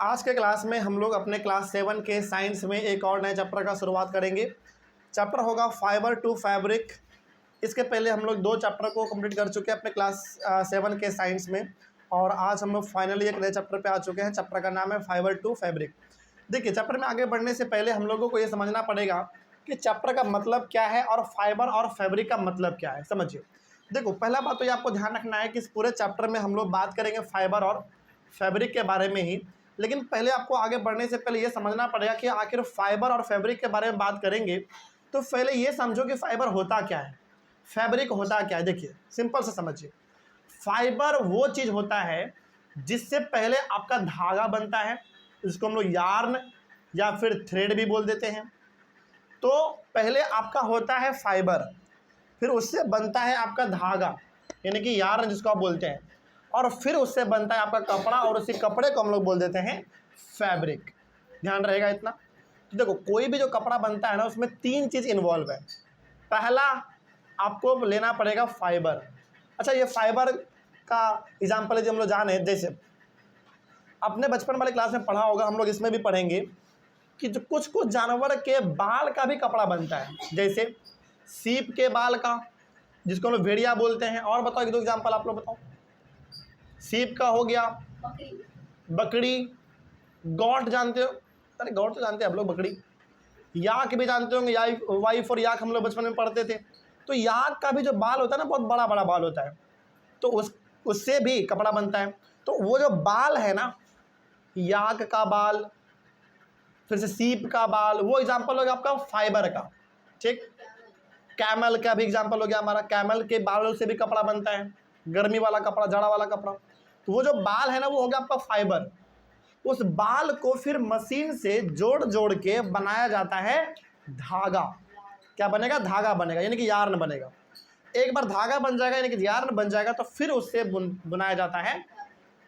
आज के क्लास में हम लोग अपने क्लास 7 के साइंस में एक और नए चैप्टर का शुरुआत करेंगे। चैप्टर होगा फाइबर टू फैब्रिक। इसके पहले हम लोग 2 चैप्टर को कंप्लीट कर चुके हैं अपने क्लास 7 के साइंस में, और आज हम लोग फाइनली एक नए चैप्टर पे आ चुके हैं। चैप्टर का नाम है फाइबर टू फैब्रिक। देखिए, चैप्टर में आगे बढ़ने से पहले हम लोगों को ये समझना पड़ेगा कि चैप्टर का मतलब क्या है और फाइबर और फैब्रिक का मतलब क्या है। समझिए, देखो, पहला बात तो ये आपको ध्यान रखना है कि इस पूरे चैप्टर में हम लोग बात करेंगे फाइबर और फैब्रिक के बारे में ही। लेकिन पहले आपको आगे बढ़ने से पहले ये समझना पड़ेगा कि आखिर फाइबर और फैब्रिक के बारे में बात करेंगे तो पहले ये समझो कि फाइबर होता क्या है, फैब्रिक होता क्या है। देखिए, सिंपल से समझिए, फाइबर वो चीज़ होता है जिससे पहले आपका धागा बनता है, जिसको हम लोग यार्न या फिर थ्रेड भी बोल देते हैं। तो पहले आपका होता है फाइबर, फिर उससे बनता है आपका धागा यानी कि यार्न जिसको आप बोलते हैं, और फिर उससे बनता है आपका कपड़ा, और उसी कपड़े को हम लोग बोल देते हैं फैब्रिक। ध्यान रहेगा इतना। तो देखो, कोई भी जो कपड़ा बनता है ना, उसमें 3 चीज़ इन्वॉल्व है। पहला आपको लेना पड़ेगा फाइबर। अच्छा, ये फाइबर का एग्जाम्पल है जो हम लोग जाने, जैसे अपने बचपन वाले क्लास में पढ़ा होगा, हम लोग इसमें भी पढ़ेंगे कि जो कुछ कुछ जानवर के बाल का भी कपड़ा बनता है, जैसे सीप के बाल का, जिसको हम लोग भेड़िया बोलते हैं। और बताओ, 1-2 एग्जाम्पल आप लोग बताओ। सीप का हो गया, बकरी, गौट जानते हो? अरे गौट तो जानते हैं आप लोग, बकरी। याक भी जानते होंगे, वाइफ और याक हम लोग बचपन में पढ़ते थे। तो याक का भी जो बाल होता है ना, बहुत बड़ा बड़ा बाल होता है, तो उससे भी कपड़ा बनता है। तो वो जो बाल है ना, याक का बाल, फिर से सीप का बाल, वो एग्जाम्पल हो गया आपका फाइबर का। ठीक, कैमल का भी एग्जाम्पल हो गया हमारा, कैमल के बालों से भी कपड़ा बनता है, गर्मी वाला कपड़ा, जाड़ा वाला कपड़ा। तो वो जो बाल है ना, वो हो गया आपका फाइबर। उस बाल को फिर मशीन से जोड़ जोड़ के बनाया जाता है धागा। क्या बनेगा? धागा बनेगा, यानी कि यार्न बनेगा। एक बार धागा बन जाएगा यानी कि यार्न बन जाएगा, तो फिर उससे बनाया जाता है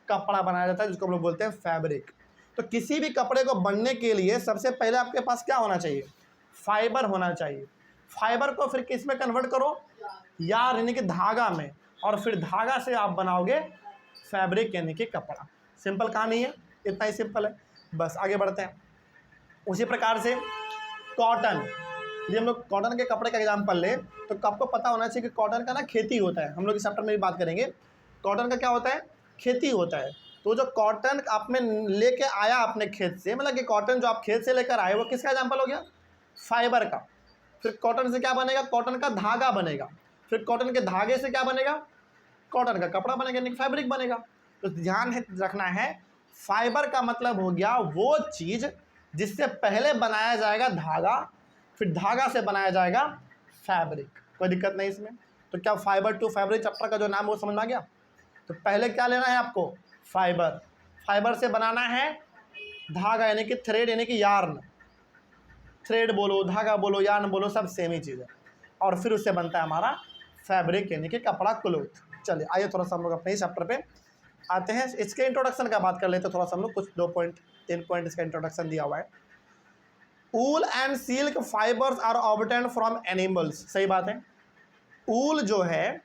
कपड़ा, बनाया जाता है, जिसको हम लोग बोलते हैं फैब्रिक। तो किसी भी कपड़े को बनने के लिए सबसे पहले आपके पास क्या होना चाहिए? फाइबर होना चाहिए। फाइबर को फिर किस में कन्वर्ट करो? यार्न यानी कि धागा में, और फिर धागा से आप बनाओगे फैब्रिक यानी कि कपड़ा। सिंपल कहानी है, इतना ही सिंपल है। बस आगे बढ़ते हैं। उसी प्रकार से कॉटन, ये हम लोग कॉटन के कपड़े का एग्जाम्पल ले, तो आपको पता होना चाहिए कि कॉटन का ना खेती होता है। हम लोग इस चैप्टर में भी बात करेंगे, कॉटन का क्या होता है? खेती होता है। तो जो कॉटन आप में लेके आया अपने खेत से, मतलब कि कॉटन जो आप खेत से लेकर आए, वो किसका एग्जाम्पल हो गया? फाइबर का। फिर कॉटन से क्या बनेगा? कॉटन का धागा बनेगा। फिर कॉटन के धागे से क्या बनेगा? कॉटन का कपड़ा बनेगा, यानी फैब्रिक बनेगा। तो ध्यान रखना है, फाइबर का मतलब हो गया वो चीज़ जिससे पहले बनाया जाएगा धागा, फिर धागा से बनाया जाएगा फैब्रिक। कोई दिक्कत नहीं इसमें। तो क्या फाइबर टू फैब्रिक चैप्टर का जो नाम वो समझ में आ गया? तो पहले क्या लेना है आपको? फाइबर। फाइबर से बनाना है धागा यानी कि थ्रेड यानी कि यार्न। थ्रेड बोलो, धागा बोलो, यार्न बोलो, सब सेम ही चीज़ है। और फिर उससे बनता है हमारा फैब्रिक यानी कि कपड़ा, क्लोथ। चलिए आइए थोड़ा सा हम लोग अपने इस चैप्टर पे आते हैं। इसके इंट्रोडक्शन का बात कर लेते हैं थोड़ा सा हम लोग। कुछ 3 पॉइंट इसका इंट्रोडक्शन दिया हुआ है। Wool and silk fibres are obtained from animals. सही बात है। ऊल जो है,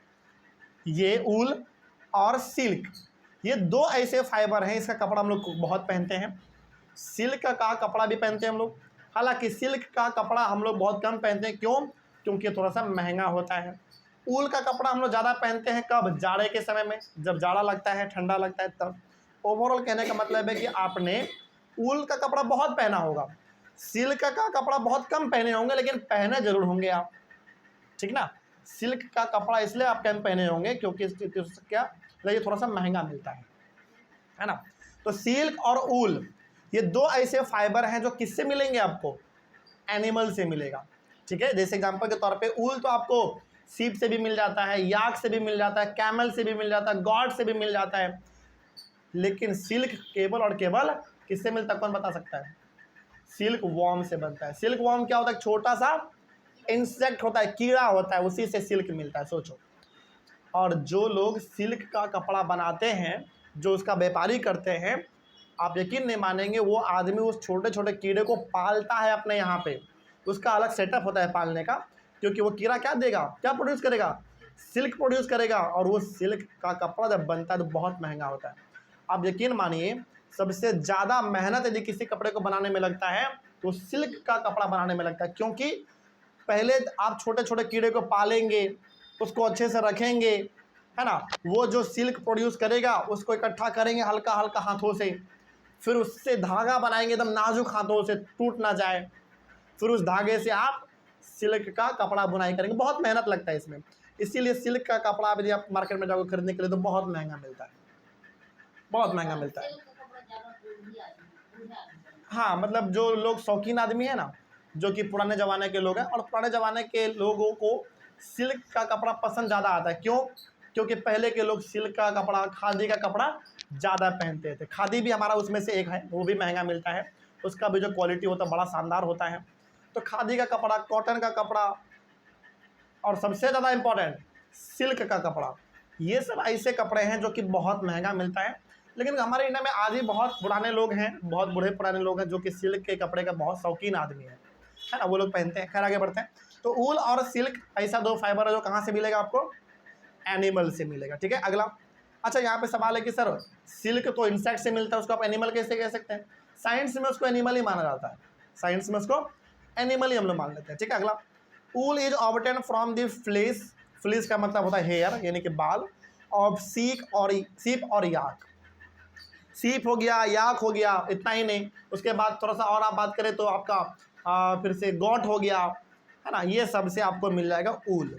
ये ऊल और सिल्क, ये 2 ऐसे फाइबर हैं, इसका कपड़ा हम लोग बहुत पहनते हैं। सिल्क का कपड़ा भी पहनते हैं हम लोग। हालांकि सिल्क का कपड़ा हम लोग बहुत कम पहनते हैं। क्यों? क्योंकि थोड़ा सा महंगा होता है। ऊल का कपड़ा हम लोग ज़्यादा पहनते हैं कब? जाड़े के समय में, जब जाड़ा लगता है, ठंडा लगता है, तब। ओवरऑल कहने का मतलब है कि आपने ऊल का कपड़ा बहुत पहना होगा, सिल्क का कपड़ा बहुत कम पहने होंगे, लेकिन पहने जरूर होंगे आप। ठीक ना? सिल्क का कपड़ा इसलिए आप कम पहने होंगे क्योंकि क्या, ये थोड़ा सा महंगा मिलता है ना। तो सिल्क और ऊल, ये 2 ऐसे फाइबर हैं जो किससे मिलेंगे आपको? एनिमल से मिलेगा। ठीक है। जैसे एग्जांपल के तौर पे ऊल तो आपको सीप से भी मिल जाता है, याक से भी मिल जाता है, कैमल से भी मिल जाता है, गॉड से भी मिल जाता है। लेकिन सिल्क केवल और केवल किससे मिलता है? कौन बता सकता है? सिल्क वॉर्म से बनता है। सिल्क वॉर्म क्या होता है? छोटा सा इंसेक्ट होता है, कीड़ा होता है, उसी से सिल्क मिलता है। सोचो। और जो लोग सिल्क का कपड़ा बनाते हैं, जो उसका व्यापारी करते हैं, आप यकीन नहीं मानेंगे, वो आदमी उस छोटे छोटे कीड़े को पालता है अपने यहाँ पे। उसका अलग सेटअप होता है पालने का, क्योंकि वो कीड़ा क्या देगा, क्या प्रोड्यूस करेगा? सिल्क प्रोड्यूस करेगा। और वो सिल्क का कपड़ा जब बनता है तो बहुत महंगा होता है। आप यकीन मानिए, सबसे ज़्यादा मेहनत यदि किसी कपड़े को बनाने में लगता है तो सिल्क का कपड़ा बनाने में लगता है, क्योंकि पहले आप छोटे छोटे कीड़े को पालेंगे, उसको अच्छे से रखेंगे, है ना, वो जो सिल्क प्रोड्यूस करेगा उसको इकट्ठा करेंगे हल्का हल्का हाथों से, फिर उससे धागा बनाएंगे एकदम नाजुक हाथों से, टूट ना जाए, फिर उस धागे से आप सिल्क का कपड़ा बुनाई करेंगे। बहुत मेहनत लगता है इसमें, इसीलिए सिल्क का कपड़ा यदि आप मार्केट में जाओगे खरीदने के लिए तो बहुत महंगा मिलता है, बहुत महंगा मिलता है। हाँ, मतलब जो लोग शौकीन आदमी है ना, जो कि पुराने ज़माने के लोग हैं, और पुराने ज़माने के लोगों को सिल्क का कपड़ा पसंद ज़्यादा आता है। क्यों? क्योंकि पहले के लोग सिल्क का कपड़ा, खादी का कपड़ा ज़्यादा पहनते थे। खादी भी हमारा उसमें से एक है, वो भी महंगा मिलता है, उसका भी जो क्वालिटी होता है बड़ा शानदार होता है। तो खादी का कपड़ा, कॉटन का कपड़ा, और सबसे ज़्यादा इम्पोर्टेंट सिल्क का कपड़ा, ये सब ऐसे कपड़े हैं जो कि बहुत महंगा मिलता है। लेकिन हमारे इंडिया में आज भी बहुत पुराने लोग हैं, बहुत बूढ़े पुराने लोग हैं जो कि सिल्क के कपड़े का बहुत शौकीन आदमी है ना, वो लोग पहनते हैं। खैर आगे बढ़ते हैं। तो ऊल और सिल्क ऐसा दो फाइबर है जो कहाँ से मिलेगा आपको? एनिमल से मिलेगा। ठीक है, अगला। अच्छा, यहाँ पे सवाल है कि सर सिल्क तो इंसेक्ट से मिलता है, उसको आप एनिमल कैसे कह सकते हैं? साइंस में उसको एनिमल ही माना जाता है, साइंस में उसको एनिमल ही हम लोग मान लेते हैं। ठीक है, अगला। Wool is obtain from the fleece, fleece का मतलब होता है हेयर यानी कि बाल, ऑफ सीप और याक। सीप हो गया, याक हो गया, इतना ही नहीं, उसके बाद थोड़ा सा और आप बात करें तो आपका फिर से गोट हो गया, है ना, ये सब से आपको मिल जाएगा ऊल।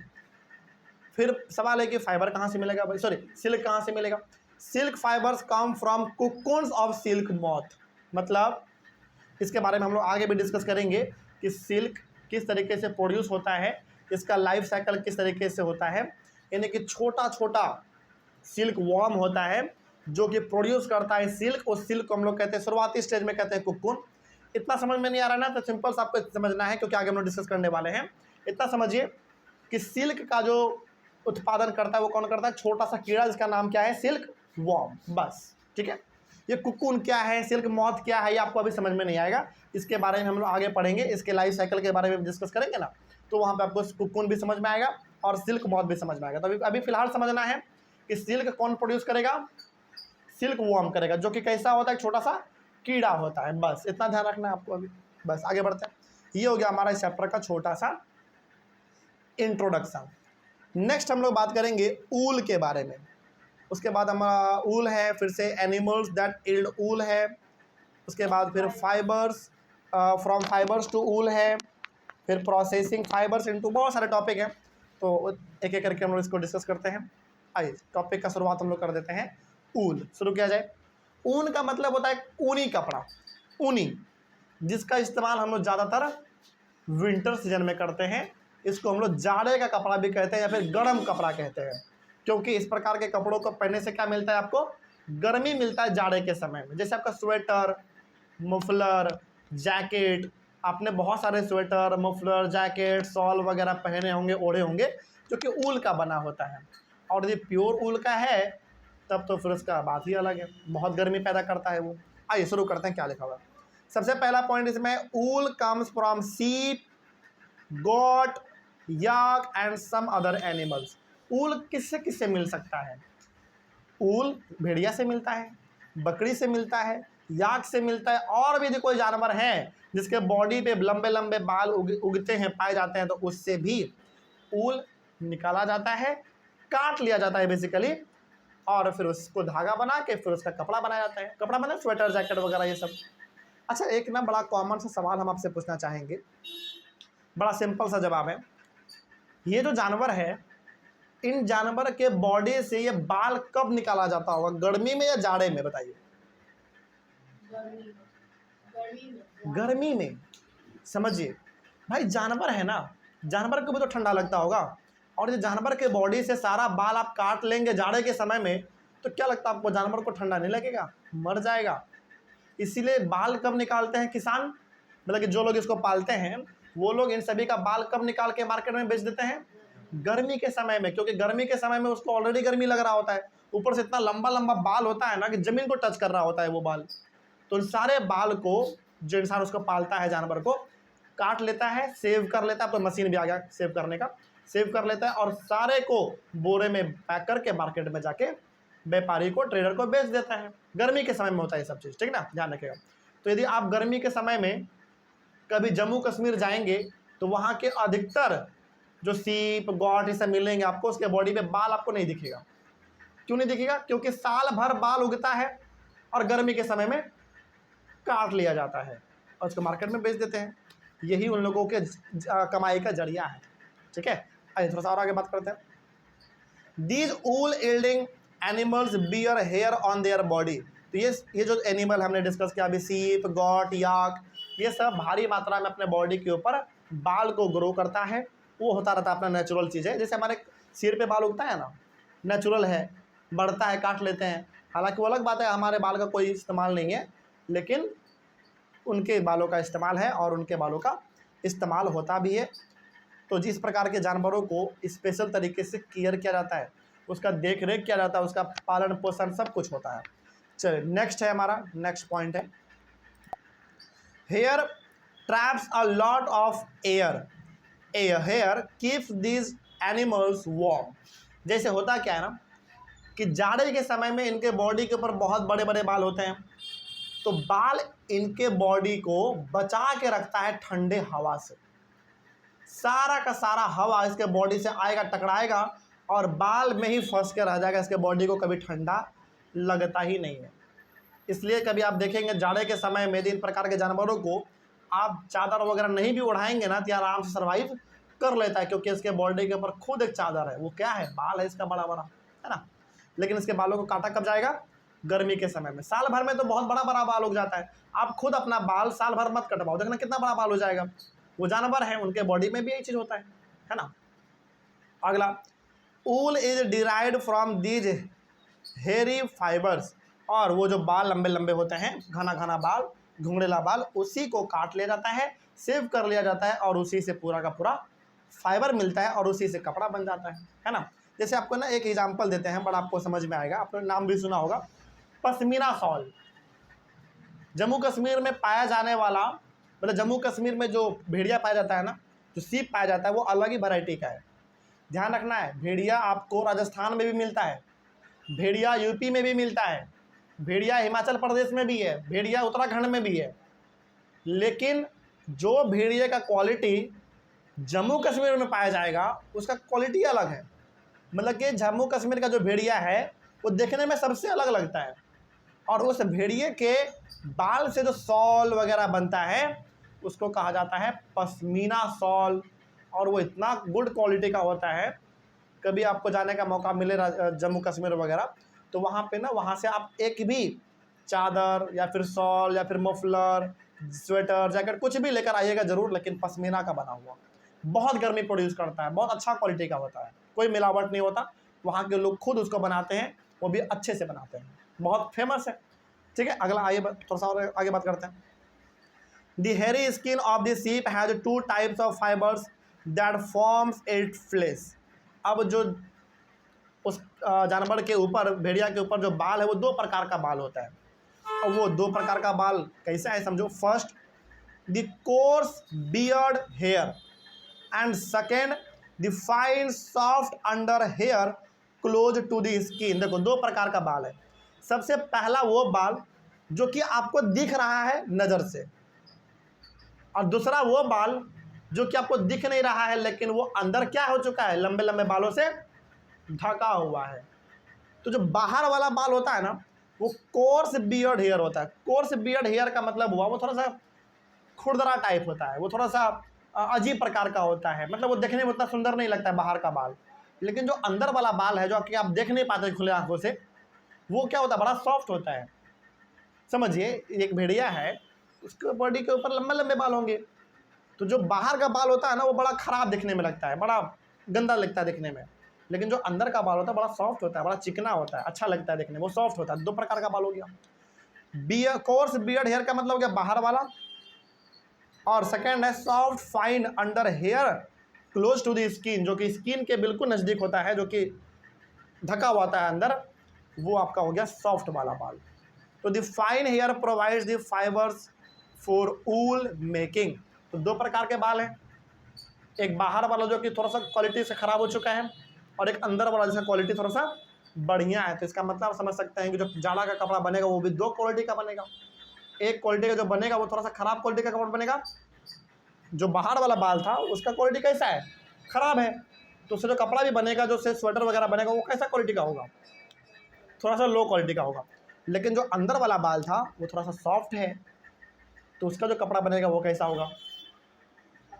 फिर सवाल है कि फाइबर कहाँ से मिलेगा भाई, सॉरी सिल्क कहाँ से मिलेगा? Silk fibres come from cocoons of silk moth. मतलब इसके बारे में हम लोग आगे भी डिस्कस करेंगे कि सिल्क किस तरीके से प्रोड्यूस होता है, इसका लाइफ साइकिल किस तरीके से होता है। यानी कि छोटा छोटा सिल्क वॉर्म होता है जो कि प्रोड्यूस करता है सिल्क, उस सिल्क को हम लोग कहते हैं शुरुआती स्टेज में कहते हैं कुकुन। इतना समझ में नहीं आ रहा ना, तो सिंपल सा आपको समझना है क्योंकि आगे हम लोग डिस्कस करने वाले हैं। इतना समझिए कि सिल्क का जो उत्पादन करता है वो कौन करता है? छोटा सा कीड़ा जिसका नाम क्या है? सिल्क वॉर्म, बस। ठीक है, ये कुकुन क्या है, सिल्क मॉथ क्या है, ये आपको अभी समझ में नहीं आएगा, इसके बारे में हम लोग आगे पढ़ेंगे, इसके लाइफ साइकिल के बारे में डिस्कस करेंगे ना, तो वहाँ पे आपको कुकुन भी समझ में आएगा और सिल्क मॉथ भी समझ में आएगा। तो अभी फिलहाल समझना है कि सिल्क कौन प्रोड्यूस करेगा? सिल्क वॉर्म करेगा, जो कि कैसा होता है? छोटा सा कीड़ा होता है, बस इतना ध्यान रखना है आपको अभी। बस आगे बढ़ते हैं। ये हो गया हमारा इस चैप्टर का छोटा सा इंट्रोडक्शन। नेक्स्ट हम लोग बात करेंगे ऊल के बारे में। उसके बाद हमारा ऊल है, फिर से एनिमल्स दैट यील्ड ऊल है, उसके बाद फिर फाइबर्स, फ्रॉम फाइबर्स टू ऊल है, फिर प्रोसेसिंग फाइबर्स इनटू, बहुत सारे टॉपिक हैं, तो एक एक करके हम लोग इसको डिस्कस करते हैं। आइए टॉपिक का शुरुआत हम लोग कर देते हैं। ऊल शुरू किया जाए। ऊन का मतलब होता है ऊनी कपड़ा, ऊनी, जिसका इस्तेमाल हम लोग ज़्यादातर विंटर सीजन में करते हैं। इसको हम लोग जाड़े का कपड़ा भी कहते हैं या फिर गर्म कपड़ा कहते हैं, क्योंकि इस प्रकार के कपड़ों को पहनने से क्या मिलता है आपको? गर्मी मिलता है जाड़े के समय में। जैसे आपका स्वेटर, मफलर, जैकेट, आपने बहुत सारे स्वेटर, मफलर, जैकेट, शॉल वगैरह पहने होंगे, ओढ़े होंगे, जो कि ऊल का बना होता है। और यदि प्योर ऊल का है तब तो फिर उसका बात ही अलग है, बहुत गर्मी पैदा करता है वो। आइए शुरू करते हैं क्या लिखा हुआ है। सबसे पहला पॉइंट इसमें, ऊल comes from sheep, goat, yak and some other animals. Wool किससे किससे मिल सकता है? ऊल भेड़िया से मिलता है, बकरी से मिलता है, याक से मिलता है, और भी यदि कोई जानवर है जिसके बॉडी पे लंबे लंबे बाल उगते हैं, पाए जाते हैं, तो उससे भी ऊल निकाला जाता है, काट लिया जाता है बेसिकली, और फिर उसको धागा बना के फिर उसका कपड़ा बनाया जाता है। कपड़ा बना, स्वेटर, जैकेट वगैरह ये सब। अच्छा, एक ना बड़ा कॉमन सा सवाल हम आपसे पूछना चाहेंगे, बड़ा सिंपल सा जवाब है। ये जो जानवर है, इन जानवर के बॉडी से ये बाल कब निकाला जाता होगा? गर्मी में या जाड़े में? बताइए। गर्मी में। समझिए भाई, जानवर है ना, जानवर को भी तो ठंडा लगता होगा, और ये जानवर के बॉडी से सारा बाल आप काट लेंगे जाड़े के समय में, तो क्या लगता है आपको? जानवर को ठंडा नहीं लगेगा, मर जाएगा। इसीलिए बाल कब निकालते हैं किसान, मतलब कि जो लोग इसको पालते हैं, वो लोग इन सभी का बाल कब निकाल के मार्केट में बेच देते हैं? गर्मी के समय में, क्योंकि गर्मी के समय में उसको ऑलरेडी गर्मी लग रहा होता है, ऊपर से इतना लंबा लंबा बाल होता है ना कि जमीन को टच कर रहा होता है वो बाल। तो इन सारे बाल को जो इंसान उसको पालता है, जानवर को, काट लेता है, सेव कर लेता है, अब तो मशीन भी आ गया सेव करने का, सेव कर लेता है और सारे को बोरे में पैक करके मार्केट में जाके व्यापारी को, ट्रेडर को बेच देता है। गर्मी के समय में होता है ये सब चीज़, ठीक ना, ध्यान रखिएगा। तो यदि आप गर्मी के समय में कभी जम्मू कश्मीर जाएंगे तो वहाँ के अधिकतर जो सीप गौट ये सब मिलेंगे आपको, उसके बॉडी पे बाल आपको नहीं दिखेगा। क्यों नहीं दिखेगा? क्योंकि साल भर बाल उगता है और गर्मी के समय में काट लिया जाता है और उसको मार्केट में बेच देते हैं। यही उन लोगों के कमाई का जरिया है, ठीक है। आइए थोड़ा सा और आगे बात करते हैं। These wool yielding animals bear hair on their body. तो ये जो एनिमल हमने डिस्कस किया अभी, सीप गॉट याक, ये सब भारी मात्रा में अपने बॉडी के ऊपर बाल को ग्रो करता है। वो होता रहता है अपना नेचुरल चीज़ है। जैसे हमारे सिर पे बाल उगता है ना, नेचुरल है, बढ़ता है, काट लेते हैं। हालांकि वो अलग बात है, हमारे बाल का कोई इस्तेमाल नहीं है, लेकिन उनके बालों का इस्तेमाल है और उनके बालों का इस्तेमाल होता भी है। तो जिस प्रकार के जानवरों को स्पेशल तरीके से केयर किया जाता है, उसका देख रेख किया जाता है, उसका पालन पोषण सब कुछ होता है। चलिए नेक्स्ट है हमारा, नेक्स्ट पॉइंट है, hair traps a lot of air, hair keeps these animals warm. जैसे होता क्या है ना कि जाड़े के समय में इनके बॉडी के ऊपर बहुत बड़े बड़े बाल होते हैं, तो बाल इनके बॉडी को बचा के रखता है ठंडे हवा से। सारा का सारा हवा इसके बॉडी से आएगा, टकराएगा और बाल में ही फंस के रह जाएगा। इसके बॉडी को कभी ठंडा लगता ही नहीं है। इसलिए कभी आप देखेंगे जाड़े के समय में इन प्रकार के जानवरों को आप चादर वगैरह नहीं भी उड़ाएंगे ना तो आराम से सर्वाइव कर लेता है, क्योंकि इसके बॉडी के ऊपर खुद एक चादर है। वो क्या है? बाल है इसका बड़ा बड़ा, है ना। लेकिन इसके बालों को काटा कब जाएगा? गर्मी के समय में। साल भर में तो बहुत बड़ा बड़ा बाल उग जाता है। आप खुद अपना बाल साल भर मत कटवाओ, देखना कितना बड़ा बाल हो जाएगा। वो जानवर है, उनके बॉडी में भी यही चीज़ होता है ना। अगला, wool is derived from these hairy fibres. और वो जो बाल लंबे लंबे होते हैं, घना घना बाल, घुंघरेला बाल, उसी को काट लिया जाता है, सेव कर लिया जाता है और उसी से पूरा का पूरा फाइबर मिलता है और उसी से कपड़ा बन जाता है ना। जैसे आपको ना एक एग्जांपल देते हैं, बड़ा आपको समझ में आएगा, आपने नाम भी सुना होगा, पश्मीना शॉल। जम्मू कश्मीर में पाया जाने वाला, मतलब जम्मू कश्मीर में जो भेड़िया पाया जाता है ना, जो सीप पाया जाता है, वो अलग ही वैरायटी का है। ध्यान रखना है, भेड़िया आपको राजस्थान में भी मिलता है, भेड़िया यूपी में भी मिलता है, भेड़िया हिमाचल प्रदेश में भी है, भेड़िया उत्तराखंड में भी है। लेकिन जो भेड़िया का क्वालिटी जम्मू कश्मीर में पाया जाएगा उसका क्वालिटी अलग है। मतलब कि जम्मू कश्मीर का जो भेड़िया है वो देखने में सबसे अलग लगता है, और उस भेड़िए के बाल से जो शॉल वगैरह बनता है उसको कहा जाता है पश्मीना शॉल, और वो इतना गुड क्वालिटी का होता है। कभी आपको जाने का मौका मिले जम्मू कश्मीर वगैरह, तो वहाँ पे ना, वहाँ से आप एक भी चादर या फिर शॉल या फिर मफलर, स्वेटर, जैकेट कुछ भी लेकर आइएगा ज़रूर, लेकिन पश्मीना का बना हुआ। बहुत गर्मी प्रोड्यूस करता है, बहुत अच्छा क्वालिटी का होता है, कोई मिलावट नहीं होता। वहाँ के लोग खुद उसको बनाते हैं, वो भी अच्छे से बनाते हैं, बहुत फेमस है। ठीक है, अगला आइए थोड़ा सा और आगे बात करते हैं। The hairy skin of the sheep has 2 types of fibres that forms it fleece. अब जो उस जानवर के ऊपर, भेड़िया के ऊपर जो बाल है, वो 2 प्रकार का बाल होता है। और वो 2 प्रकार का बाल कैसा है समझो। First, the coarse beard hair, and second the fine soft under hair close to the skin. देखो 2 प्रकार का बाल है। सबसे पहला वो बाल जो कि आपको दिख रहा है नज़र से, और दूसरा वो बाल जो कि आपको दिख नहीं रहा है, लेकिन वो अंदर क्या हो चुका है, लंबे लंबे बालों से ढका हुआ है। तो जो बाहर वाला बाल होता है ना, वो कोर्स बियर्ड हेयर होता है। कोर्स बियर्ड हेयर का मतलब हुआ वो थोड़ा सा खुरदरा टाइप होता है, वो थोड़ा सा अजीब प्रकार का होता है। मतलब वो देखने में उतना सुंदर नहीं लगता है बाहर का बाल। लेकिन जो अंदर वाला बाल है, जो कि आप देख नहीं पाते खुले आंखों से, वो क्या होता है, बड़ा सॉफ्ट होता है। समझिए, एक भेड़िया है, उसके बॉडी के ऊपर लंबे लंबे बाल होंगे, तो जो बाहर का बाल होता है ना, वो बड़ा खराब दिखने में लगता है, बड़ा गंदा लगता है देखने में। लेकिन जो अंदर का बाल होता है बड़ा सॉफ्ट होता है, बड़ा चिकना होता है, अच्छा लगता है देखने में, वो सॉफ्ट होता है। 2 प्रकार का बाल हो गया। कोर्स बियर्ड हेयर का मतलब हो गया बाहर वाला, और सेकेंड है soft fine under hair close to the skin, जो कि स्किन के बिल्कुल नज़दीक होता है, जो कि ढका हुआ होता है अंदर, वो आपका हो गया सॉफ्ट वाला बाल। तो the fine hair provides the fibres for wool making. तो 2 प्रकार के बाल हैं, एक बाहर वाला जो कि थोड़ा सा क्वालिटी से ख़राब हो चुका है, और एक अंदर वाला जिसका क्वालिटी थोड़ा सा बढ़िया है, तो इसका मतलब समझ सकते हैं कि जो जाड़ा का कपड़ा बनेगा वो भी दो क्वालिटी का बनेगा। एक क्वालिटी का जो बनेगा वो थोड़ा सा खराब क्वालिटी का कपड़ा बनेगा, जो बाहर वाला बाल था उसका क्वालिटी कैसा है, खराब है, तो उससे जो कपड़ा भी बनेगा, जो से स्वेटर वगैरह बनेगा, वो कैसा क्वालिटी का होगा, थोड़ा सा लो क्वालिटी का होगा। लेकिन जो अंदर वाला बाल था वो थोड़ा सा सॉफ्ट है, तो उसका जो कपड़ा बनेगा वो कैसा होगा,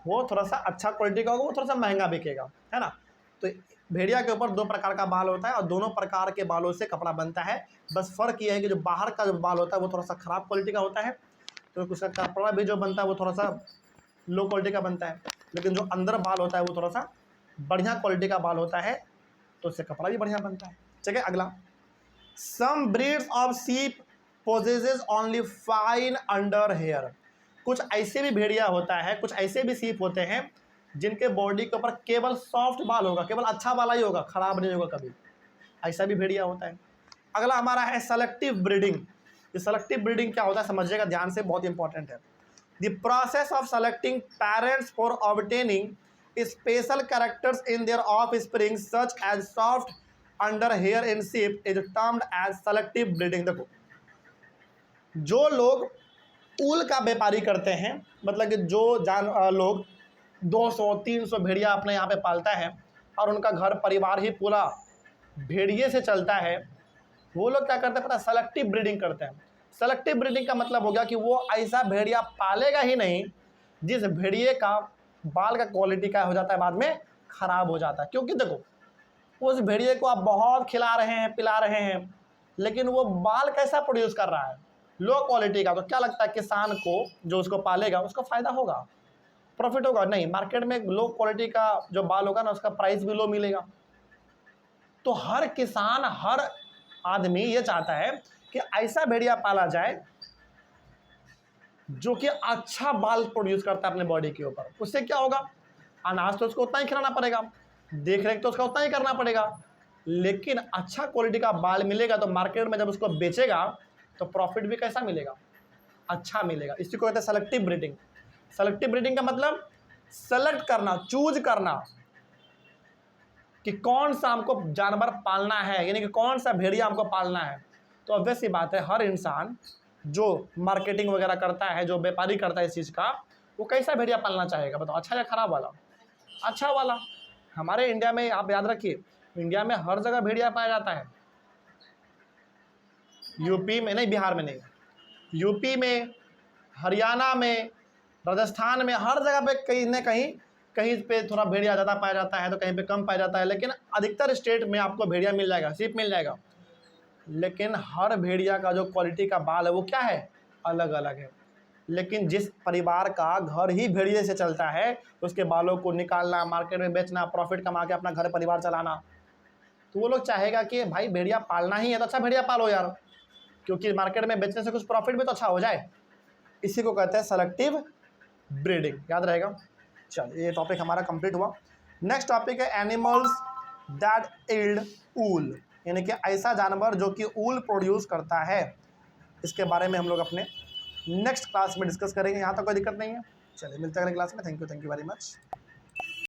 वो थोड़ा सा अच्छा क्वालिटी का होगा, वो थोड़ा सा महंगा बिकेगा, है ना। तो भेड़िया के ऊपर दो प्रकार का बाल होता है और दोनों प्रकार के बालों से कपड़ा बनता है। बस फ़र्क ये है कि जो बाहर का जो बाल होता है वो थोड़ा सा ख़राब क्वालिटी का होता है, तो उसका कपड़ा भी जो बनता है वो थोड़ा सा लो क्वालिटी का बनता है। लेकिन जो अंदर बाल होता है वो थोड़ा सा बढ़िया क्वालिटी का बाल होता है, तो उससे कपड़ा भी बढ़िया बनता है। ठीक है, अगला, some breeds of sheep possesses only fine under hair. कुछ ऐसे भी भेड़िया होता है, कुछ ऐसे भी सीप होते हैं जिनके बॉडी के ऊपर केवल सॉफ्ट बाल होगा, केवल अच्छा वाला ही होगा, खराब नहीं होगा कभी, ऐसा भी भेड़िया होता है। अगला हमारा है सेलेक्टिव ब्रीडिंग। ये सेलेक्टिव ब्रीडिंग क्या होता है समझिएगा ध्यान से, बहुत इंपॉर्टेंट है। The process of selecting parents for obtaining special characters in their offspring such as soft under hair in sheep is termed as selective breeding. देखो, जो लोग ऊल का व्यापारी करते हैं, मतलब कि जो लोग 200-300 भेड़िया अपने यहाँ पे पालता है और उनका घर परिवार ही पूरा भेड़िए से चलता है, वो लोग क्या करते हैं पता, सेलेक्टिव ब्रीडिंग करते हैं। सेलेक्टिव ब्रीडिंग का मतलब हो गया कि वो ऐसा भेड़िया पालेगा ही नहीं जिस भेड़िए का बाल का क्वालिटी क्या हो जाता है बाद में खराब हो जाता है। क्योंकि देखो, उस भेड़िए को आप बहुत खिला रहे हैं, पिला रहे हैं, लेकिन वो बाल कैसा प्रोड्यूस कर रहा है, लो क्वालिटी का, तो क्या लगता है किसान को जो उसको पालेगा उसको फ़ायदा होगा, प्रॉफिट होगा? नहीं, मार्केट में लो क्वालिटी का जो बाल होगा ना उसका प्राइस भी लो मिलेगा। तो हर किसान, हर आदमी ये चाहता है कि ऐसा भेड़िया पाला जाए जो कि अच्छा बाल प्रोड्यूस करता है अपने बॉडी के ऊपर। उससे क्या होगा, अनाज तो उसको उतना ही खिलाना पड़ेगा, देख रेख तो उसका उतना ही करना पड़ेगा, लेकिन अच्छा क्वालिटी का बाल मिलेगा तो मार्केट में जब उसको बेचेगा तो प्रॉफिट भी कैसा मिलेगा, अच्छा मिलेगा। इसी को कहते हैं सेलेक्टिव ब्रीडिंग। सेलेक्टिव ब्रीडिंग का मतलब सेलेक्ट करना, चूज करना कि कौन सा हमको जानवर पालना है, यानी कि कौन सा भेड़िया हमको पालना है। तो ऑब्वियस सी बात है, हर इंसान जो मार्केटिंग वगैरह करता है, जो व्यापारी करता है इस चीज़ का, वो कैसा भेड़िया पालना चाहेगा बताओ, अच्छा या खराब वाला? अच्छा वाला। हमारे इंडिया में आप याद रखिए, इंडिया में हर जगह भेड़िया पाया जाता है। यूपी में नहीं, बिहार में नहीं, यूपी में, हरियाणा में, राजस्थान में, हर जगह पे कहीं ना कहीं, कहीं पे थोड़ा भेड़िया ज़्यादा पाया जाता है तो कहीं पे कम पाया जाता है, लेकिन अधिकतर स्टेट में आपको भेड़िया मिल जाएगा, सीप मिल जाएगा। लेकिन हर भेड़िया का जो क्वालिटी का बाल है वो क्या है, अलग अलग है। लेकिन जिस परिवार का घर ही भेड़िए से चलता है, उसके बालों को निकालना, मार्केट में बेचना, प्रॉफिट कमा के अपना घर परिवार चलाना, तो वो लोग चाहेगा कि भाई भेड़िया पालना ही है तो अच्छा भेड़िया पालो यार, क्योंकि मार्केट में बेचने से कुछ प्रॉफिट भी तो अच्छा हो जाए। इसी को कहते हैं सेलेक्टिव ब्रीडिंग, याद रहेगा। चलिए, ये टॉपिक हमारा कंप्लीट हुआ। नेक्स्ट टॉपिक है एनिमल्स दैट यील्ड वूल, यानी कि ऐसा जानवर जो कि ऊल प्रोड्यूस करता है। इसके बारे में हम लोग अपने नेक्स्ट क्लास में डिस्कस करेंगे। यहाँ तक कोई दिक्कत नहीं है। चलिए, मिलते हैं अगले क्लास में। Thank you very much.